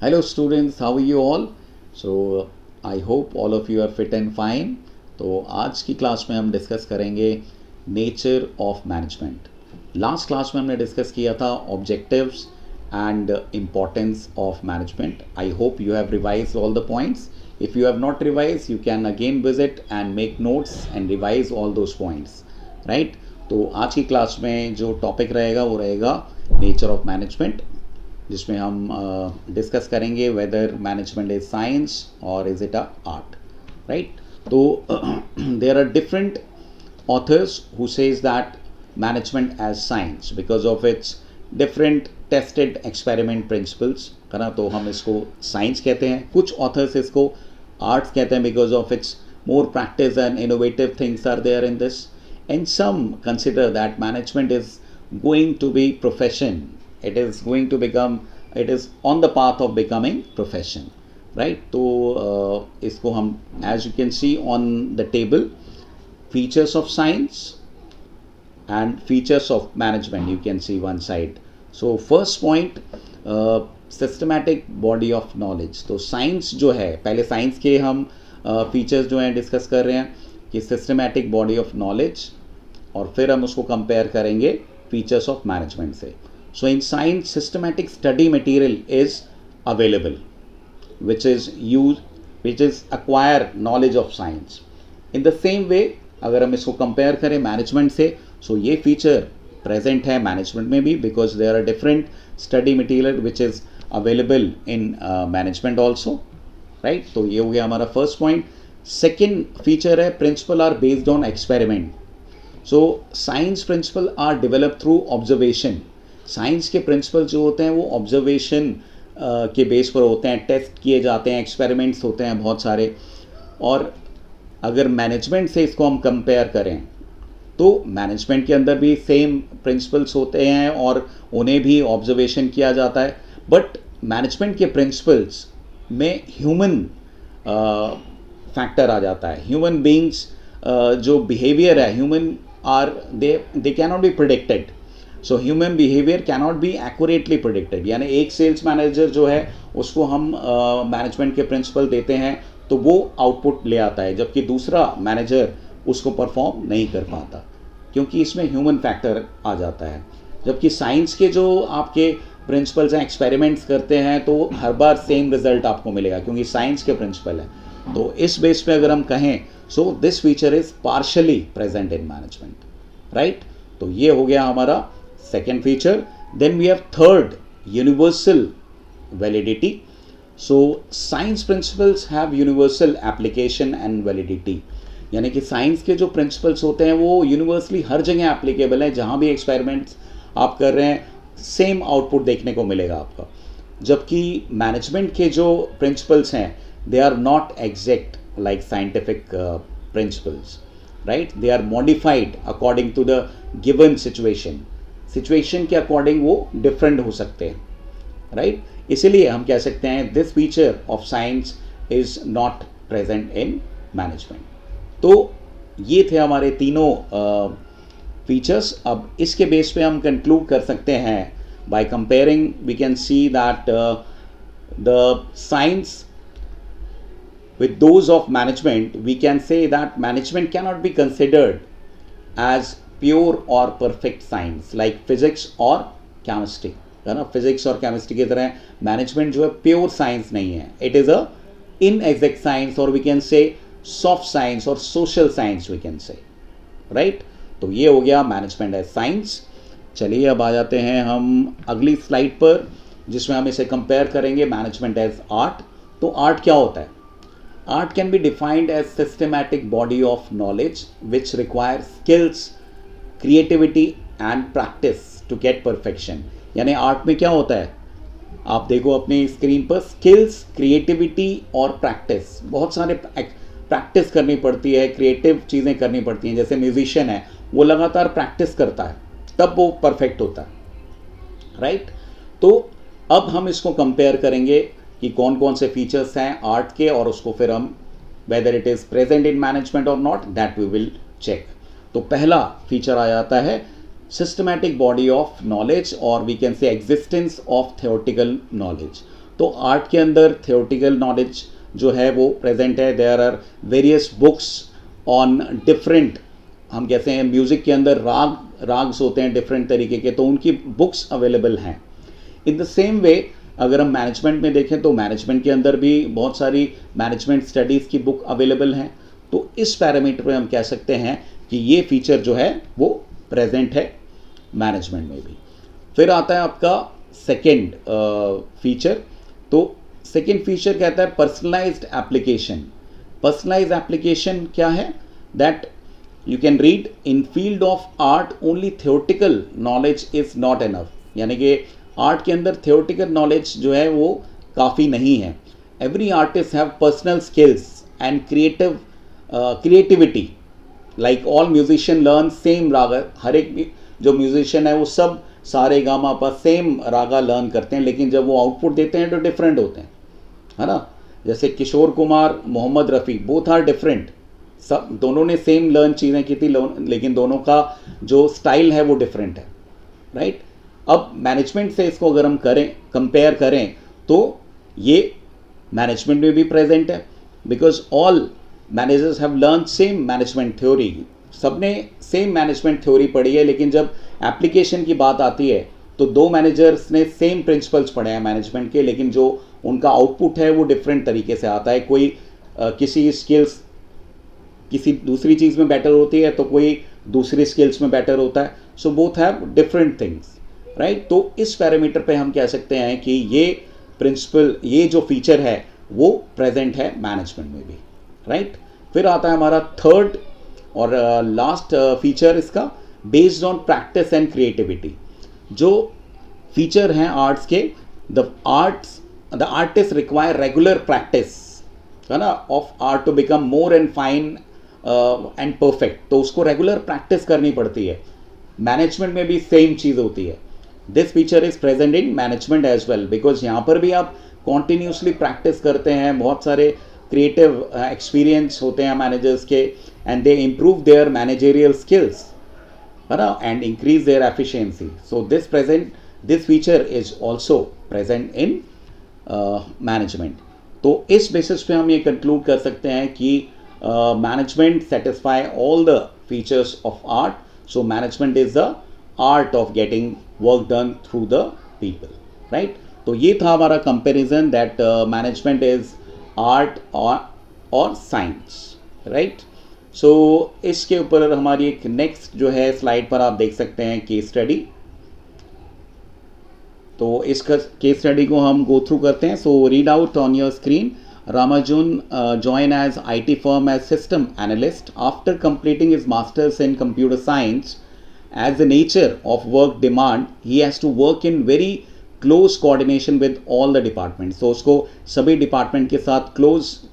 Hello students, how are you all? So I hope all of you are fit and fine. तो आज की class में हम discuss करेंगे nature of management. Last class में हमने डिस्कस किया था objectives and importance of management. I hope you have revise all the points. If you have not revise you can again visit and make notes and revise all those points, right. तो आज की class में जो topic रहेगा वो रहेगा nature of management, जिसमें हम डिस्कस करेंगे वेदर मैनेजमेंट इज साइंस और is it a art, right. तो there are different authors who says that management as science because of its different tested experiment principles, है ना. तो हम इसको साइंस कहते हैं. कुछ ऑथर्स इसको आर्ट्स कहते हैं because of it's more practice and innovative things are there in this, and some consider that management is going to be profession. It is going to become, it is on the path of becoming profession, right. तो इसको हम, as you can see on the table, features of science and features of management, you can see one side. So first point, systematic body of knowledge. तो science जो है, पहले science के हम features जो हैं डिस्कस कर रहे हैं कि सिस्टमैटिक बॉडी ऑफ नॉलेज, और फिर हम उसको कंपेयर करेंगे फीचर्स ऑफ मैनेजमेंट से. So in science systematic study material is available which is acquire knowledge of science. In the same way अगर हम इसको कंपेयर करें मैनेजमेंट से, सो ये फीचर प्रेजेंट है मैनेजमेंट में भी because there are different study material which is available in management also, right. तो ये हो गया हमारा फर्स्ट पॉइंट. सेकेंड फीचर है principle are based on experiment. So science principle are develop through observation. Science के principle जो होते हैं वो ऑब्जर्वेशन के बेस पर होते हैं, टेस्ट किए जाते हैं, एक्सपेरिमेंट्स होते हैं बहुत सारे. और अगर मैनेजमेंट से इसको हम कंपेयर करें तो मैनेजमेंट के अंदर भी सेम प्रिंसिपल्स होते हैं और उन्हें भी ऑब्जर्वेशन किया जाता है, बट मैनेजमेंट के प्रिंसिपल्स में ह्यूमन फैक्टर आ जाता है. ह्यूमन बींग्स जो बिहेवियर है, human are they can not be predicted. So human behaviour can not be accurately predicted. यानी एक सेल्स मैनेजर जो है उसको हम मैनेजमेंट के प्रिंसिपल देते हैं तो वो आउटपुट ले आता है, जबकि दूसरा मैनेजर उसको परफॉर्म नहीं कर पाता क्योंकि इसमें ह्यूमन फैक्टर आ जाता है. जबकि साइंस के जो आपके प्रिंसिपल्स हैं, एक्सपेरिमेंट्स करते हैं तो हर बार सेम रिजल्ट आपको मिलेगा क्योंकि साइंस के प्रिंसिपल है. तो इस बेस पे अगर हम कहें, so this feature is partially present in management, right. तो ये हो गया हमारा second feature. Then we have third, universal validity. So science principles have universal application and validity. यानी कि साइंस के जो प्रिंसिपल्स होते हैं वो यूनिवर्सली हर जगह एप्लीकेबल है. जहाँ भी एक्सपेरिमेंट्स आप कर रहे हैं सेम आउटपुट देखने को मिलेगा आपका. जबकि मैनेजमेंट के जो प्रिंसिपल्स हैं they are not exact like scientific principles, right. They are modified according to the given situation के अकॉर्डिंग वो डिफरेंट हो सकते हैं, राइट. इसीलिए हम कह सकते हैं this feature of science is not present in management. तो ये थे हमारे तीनों फीचर्स. अब इसके बेस पे हम कंक्लूड कर सकते हैं by comparing. We can see that the science with those of management, we can say that management cannot be considered as pure or perfect science like physics or chemistry, है ना. Physics और chemistry की तरह management जो है pure science नहीं है. It is a inexact science, और we can say soft science और social science we can say, right. तो ये हो गया मैनेजमेंट एज साइंस. चलिए अब आ जाते हैं हम अगली स्लाइड पर जिसमें हम इसे कंपेयर करेंगे मैनेजमेंट एज आर्ट. तो आर्ट क्या होता है? Art can be defined as systematic body of knowledge which requires skills, creativity and practice to get perfection. यानी आर्ट में क्या होता है, आप देखो अपनी स्क्रीन पर, स्किल्स, क्रिएटिविटी और प्रैक्टिस. बहुत सारे प्रैक्टिस करनी पड़ती है, क्रिएटिव चीज़ें करनी पड़ती हैं. जैसे म्यूजिशियन है वो लगातार प्रैक्टिस करता है तब वो परफेक्ट होता है, राइट. तो अब हम इसको कंपेयर करेंगे कि कौन कौन से फीचर्स हैं आर्ट के, और उसको फिर हम whether it is present in management और not, that we will check. तो पहला फीचर आ जाता है सिस्टमैटिक बॉडी ऑफ नॉलेज, और we can say existence of theoretical knowledge. तो आर्ट के अंदर थियोरेटिकल नॉलेज जो है वो प्रेजेंट है. There are various books on different, हम कहते हैं म्यूज़िक के अंदर राग्स होते हैं डिफरेंट तरीके के, तो उनकी बुक्स अवेलेबल हैं. इन द सेम वे अगर हम मैनेजमेंट में देखें तो मैनेजमेंट के अंदर भी बहुत सारी मैनेजमेंट स्टडीज़ की बुक अवेलेबल हैं. तो इस पैरामीटर पे हम कह सकते हैं कि ये फीचर जो है वो प्रेजेंट है मैनेजमेंट में भी. फिर आता है आपका सेकेंड फीचर. तो सेकेंड फीचर कहता है पर्सनलाइज्ड एप्लीकेशन. पर्सनलाइज्ड एप्लीकेशन क्या है? That you can read in field of art only theoretical knowledge is not enough. यानी कि आर्ट के अंदर थियोरेटिकल नॉलेज जो है वो काफ़ी नहीं है. Every artist have personal skills and creativity. Like all musician learn same raga. हर एक जो म्यूजिशियन है वो सब सारे गामा पर सेम रागा लर्न करते हैं, लेकिन जब वो आउटपुट देते हैं तो डिफरेंट होते हैं, है ना. जैसे Kishore Kumar, Mohammed Rafi, both are different. सब दोनों ने सेम लर्न चीज़ें की थी, लेकिन दोनों का जो स्टाइल है वो डिफरेंट है, राइट. अब मैनेजमेंट से इसको अगर हम कंपेयर करें तो ये मैनेजमेंट में भी प्रेजेंट है, because all managers have learn same management theory. सबने सेम मैनेजमेंट थ्योरी पढ़ी है, लेकिन जब एप्लीकेशन की बात आती है तो दो मैनेजर्स ने सेम प्रिंसिपल्स पढ़े हैं मैनेजमेंट के, लेकिन जो उनका आउटपुट है वो डिफरेंट तरीके से आता है. कोई किसी स्किल्स किसी दूसरी चीज़ में बेटर होती है तो कोई दूसरी स्किल्स में बेटर होता है. So both have different things, right. तो इस पैरामीटर पे हम कह सकते हैं कि ये प्रिंसिपल, ये जो फीचर है वो प्रेजेंट है मैनेजमेंट में भी, राइट. फिर आता है हमारा थर्ड और लास्ट फीचर इसका, based on practice and creativity. जो फीचर हैं आर्ट्स के, the artist require regular practice, है ना, of art to become more and fine and perfect. तो उसको रेगुलर प्रैक्टिस करनी पड़ती है. मैनेजमेंट में भी सेम चीज़ होती है. This feature is present in management as well, because यहाँ पर भी आप कॉन्टिन्यूसली प्रैक्टिस करते हैं. बहुत सारे क्रिएटिव एक्सपीरियंस होते हैं मैनेजर्स के, and they improve their managerial skills, है ना, and increase their efficiency. So this feature is also present in management. तो इस बेसिस पे हम ये कंक्लूड कर सकते हैं कि management satisfy all the features of art. So management is the art of getting work done through the people, right. तो ये था हमारा comparison that management is art और साइंस, राइट. सो इसके ऊपर हमारी एक नेक्स्ट जो है स्लाइड पर आप देख सकते हैं केस स्टडी. तो इस केस स्टडी को हम गो थ्रू करते हैं. So read out on your screen. Ramanujan joined as IT firm as system analyst after completing his masters in computer science. As the nature of work demand, he has to work in very close coordination with all the departments. So उसको सभी department के साथ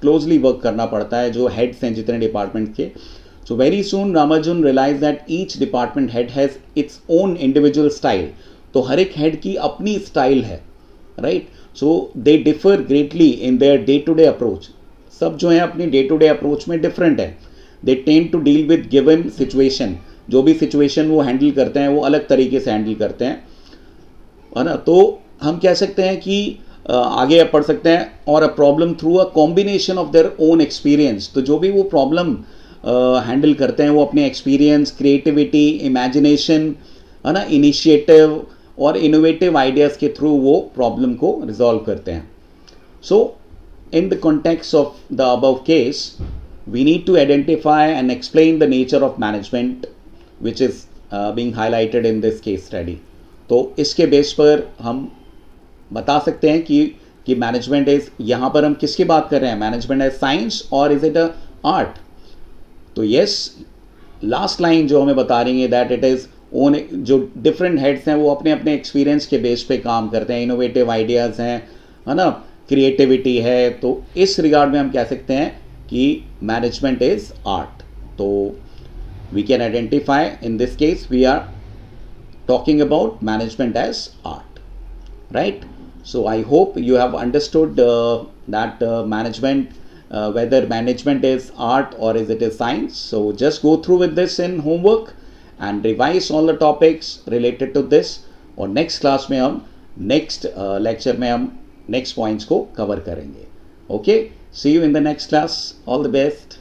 closely work करना पड़ता है, जो heads हैं जितने डिपार्टमेंट के. So very soon Ramanujan realized that each department head has its own individual style. तो हर एक हेड की अपनी स्टाइल है, right. So they differ greatly in their day to day approach. सब जो है अपनी डे टू डे अप्रोच में डिफरेंट है. They tend to deal with given situation. जो भी सिचुएशन वो हैंडल करते हैं वो अलग तरीके से हैंडल करते हैं, है ना. तो हम कह सकते हैं कि आगे पढ़ सकते हैं, और a problem through a combination of their own experience. तो जो भी वो प्रॉब्लम हैंडल करते हैं वो अपने एक्सपीरियंस, क्रिएटिविटी, इमेजिनेशन, है ना, इनिशिएटिव और इनोवेटिव आइडियाज़ के थ्रू वो प्रॉब्लम को रिजॉल्व करते हैं. So in the context of the above case we need to identify and explain the nature of management which is being highlighted in this case study. तो इसके base पर हम बता सकते हैं कि मैनेजमेंट इज, यहाँ पर हम किसकी बात कर रहे हैं, मैनेजमेंट एज साइंस और इज इट अ आर्ट. तो यस, लास्ट लाइन जो हमें बता रही है दैट इट इज़ ओन. जो डिफरेंट हेड्स हैं वो अपने अपने एक्सपीरियंस के बेस पे काम करते हैं. इनोवेटिव आइडियाज़ हैं, है ना, क्रिएटिविटी है. तो इस रिगार्ड में हम कह सकते हैं कि मैनेजमेंट इज आर्ट. तो we can identify in this case we are talking about management as art, right. So I hope you have understood that management, whether management is art or is it a science. So just go through with this in homework and revise all the topics related to this. और next class में हम next lecture में हम next points को cover करेंगे. Okay, see you in the next class. All the best.